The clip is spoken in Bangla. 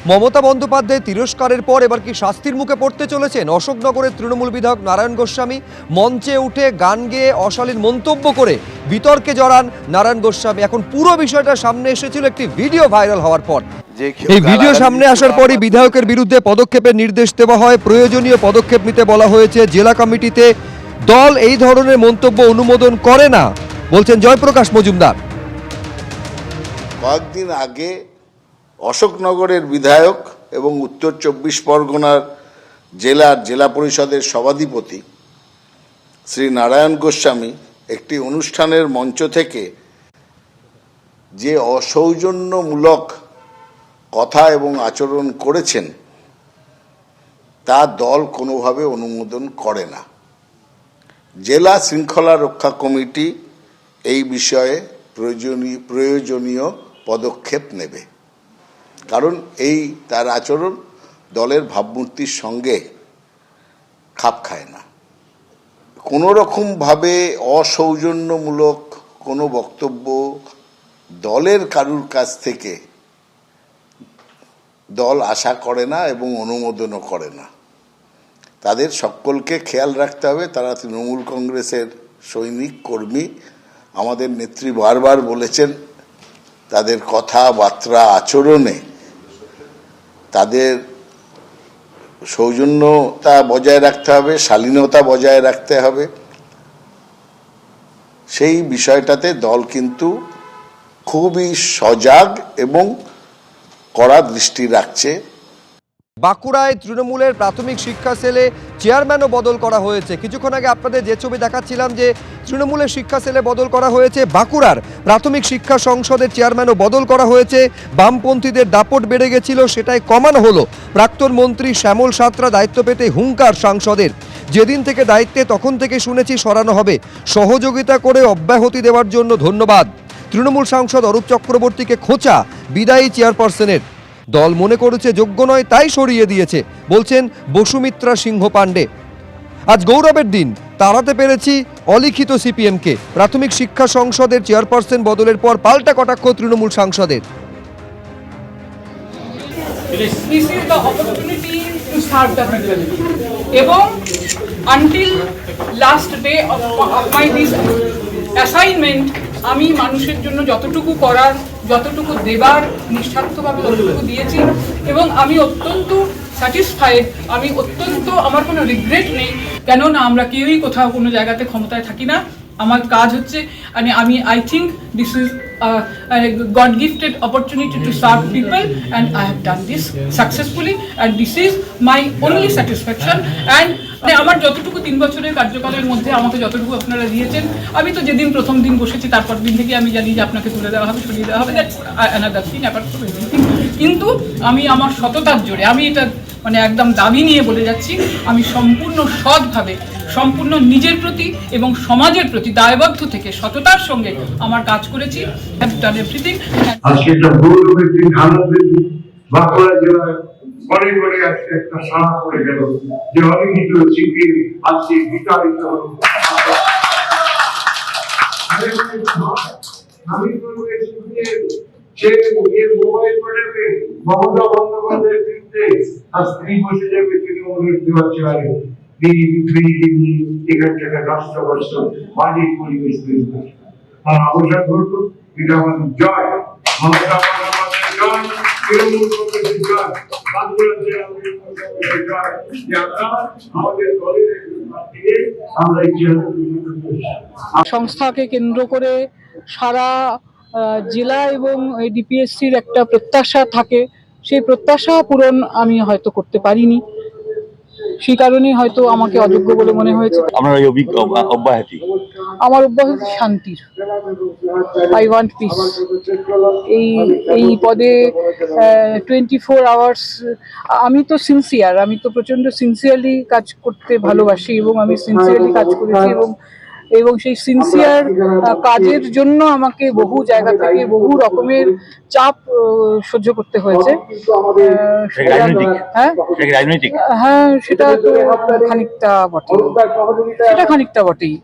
মমতা বন্দ্যোপাধ্যায় তিরস্কারের পর এবার কি শাস্তির মুখে পড়তে চলেছেন অশোকনগরের তৃণমূল বিধায়ক নারায়ণ গোস্বামী? মঞ্চে উঠে গান গেয়ে অশালীন মন্তব্য করে বিতর্কে জড়ান নারায়ণ গোস্বামী। এখন পুরো বিষয়টা সামনে এসেছিল একটি ভিডিও ভাইরাল হওয়ার পর। এই ভিডিও সামনে আসার পরই বিধায়কের বিরুদ্ধে পদক্ষেপের নির্দেশ দেওয়া হয়। প্রয়োজনীয় পদক্ষেপ নিতে বলা হয়েছে জেলা কমিটিতে। দল এই ধরনের মন্তব্য অনুমোদন করে না বলছেন জয়প্রকাশ মজুমদার। কয়েকদিন আগে অশোকনগরের বিধায়ক এবং উত্তর 24 পরগনার জেলা পরিষদের সভাধিপতি শ্রী নারায়ণ গোস্বামী একটি অনুষ্ঠানের মঞ্চ থেকে যে অসৌজন্যমূলক কথা এবং আচরণ করেছেন তা দল কোনোভাবে অনুমোদন করে না। জেলা শৃঙ্খলা রক্ষা কমিটি এই বিষয়ে প্রয়োজনীয় পদক্ষেপ নেবে, কারণ তার আচরণ দলের ভাবমূর্তির সঙ্গে খাপ খায় না। কোনো রকমভাবে অসৌজন্যমূলক কোনো বক্তব্য দলের কারুর কাছ থেকে দল আশা করে না এবং অনুমোদনও করে না। তাদের সকলকে খেয়াল রাখতে হবে, তারা তৃণমূল কংগ্রেসের সৈনিক কর্মী। আমাদের নেত্রী বারবার বলেছেন তাদের কথাবার্তা আচরণে তাদের সৌজন্যতা বজায় রাখতে হবে, শালীনতা বজায় রাখতে হবে। সেই বিষয়টাতে দল কিন্তু খুবই সজাগ এবং কড়া দৃষ্টি রাখছে। বাঁকুড়ায় তৃণমূলের প্রাথমিক শিক্ষা সেলে চেয়ারম্যানও বদল করা হয়েছে। কিছুক্ষণ আগে আপনাদের যে ছবি দেখাচ্ছিলাম যে তৃণমূলের শিক্ষা সেলে বদল করা হয়েছে, বাঁকুড়ার প্রাথমিক শিক্ষা সংসদের চেয়ারম্যানও বদল করা হয়েছে। বামপন্থীদের দাপট বেড়ে গেছিল, সেটাই কমানো হলো। প্রাক্তন মন্ত্রী শ্যামল সাঁতরা দায়িত্ব পেতে হুঙ্কার সাংসদের। যেদিন থেকে দায়িত্বে তখন থেকে শুনেছি সরানো হবে। সহযোগিতা করে অব্যাহতি দেওয়ার জন্য ধন্যবাদ। তৃণমূল সাংসদ অরূপ চক্রবর্তীকে খোঁচা বিদায়ী চেয়ারপারসনের। দল মনে করেছে যোগ্য নয় তাই সরিয়ে দিয়েছে, বলছেন বসুমিত্রা সিংহ পাণ্ডে। আজ গৌরবের দিন, তাড়াতে পেরেছি অলিখিত সিপিএমকে। প্রাথমিক শিক্ষা সংসদের চেয়ারপারসন বদলের পর পাল্টা কটাক্ষ তৃণমূল সাংসদের। এবং until last day of my this assignment আমি মানুষের জন্য যতটুকু করার, যতটুকু দেবার নিঃস্বার্থভাবে ততটুকু দিয়েছি এবং আমি অত্যন্ত স্যাটিসফাইড। আমি অত্যন্ত, আমার কোনো রিগ্রেট নেই, কেননা আমরা কেউই কোথাও কোনো জায়গাতে ক্ষমতায় থাকি না। আমার কাজ হচ্ছে I think this is a God gifted opportunity to serve people and I have done this successfully and this is my only satisfaction. And আমার যতটুকু 3 বছরের কার্যকালের মধ্যে আমাকে যতটুকু আপনারা দিয়েছেন, আমি তো যেদিন প্রথম দিন বসেছি তারপর দিন থেকে আমি জানি যে আপনাকে তুলে দেওয়া হবে, সরিয়ে দেওয়া হবে, another thing apart from everything. কিন্তু আমি আমার সততার জোরে, আমি এটা একদম দাবি নিয়ে বলে যাচ্ছি, আমি সম্পূর্ণ সৎভাবে, সম্পূর্ণ নিজের প্রতি এবং সমাজের প্রতি দায়বদ্ধ থেকে সততার সঙ্গে আমার কাজ করেছি। আজকে একটা গৌরবের দিন, আনন্দের দিন। বাঁকুড়া জেলায় ঘরে ঘরে আজকে একটা সাড়া পড়ে গেল যে অলিখিত সিপিএম আজকে বিতাড়িত হল। আমি বলবো সে মোবাইল পাঠাবে মমতা বন্দ্যোপাধ্যায়ের বিরুদ্ধে, আর স্ত্রী বসে যাবে তৃণমূলের দেওয়ার চেয়ারে। এখান থেকে রাষ্ট্রবর্ষ বাড়ির পরিবেশ তৈরি করে আর অবসর করবো। এটা আমাদের জয়, মমতা বন্দ্যোপাধ্যায়ের জয়, তৃণমূল কংগ্রেসের জয়, বাঁকুড়া জেলা জয়, যে আমরা আমাদের দলের আমরা এই সংস্থাকে কেন্দ্র করে সারা জেলা এবং ডিপিএসসির একটা প্রত্যাশা থাকে। সেই প্রত্যাশা পূরণ আমি হয়তো করতে পারিনি, সেই কারণেই হয়তো আমাকে অযোগ্য বলে মনে হয়েছে। আমার অব্যাহতি শান্তির, আই ওয়ান্ট পিস। এই পদে 24 আওয়ার্স আমি তো সিনসিয়ার, আমি তো প্রচন্ড সিনসিয়ারলি কাজ করতে ভালোবাসি এবং আমি সিনসিয়ারলি কাজ করেছি এবং সেই সিনসিয়ার কাজের জন্য আমাকে বহু জায়গা থেকে বহু রকমের চাপ সহ্য করতে হয়েছে। হ্যাঁ, সেটা তো খানিকটা বটেই।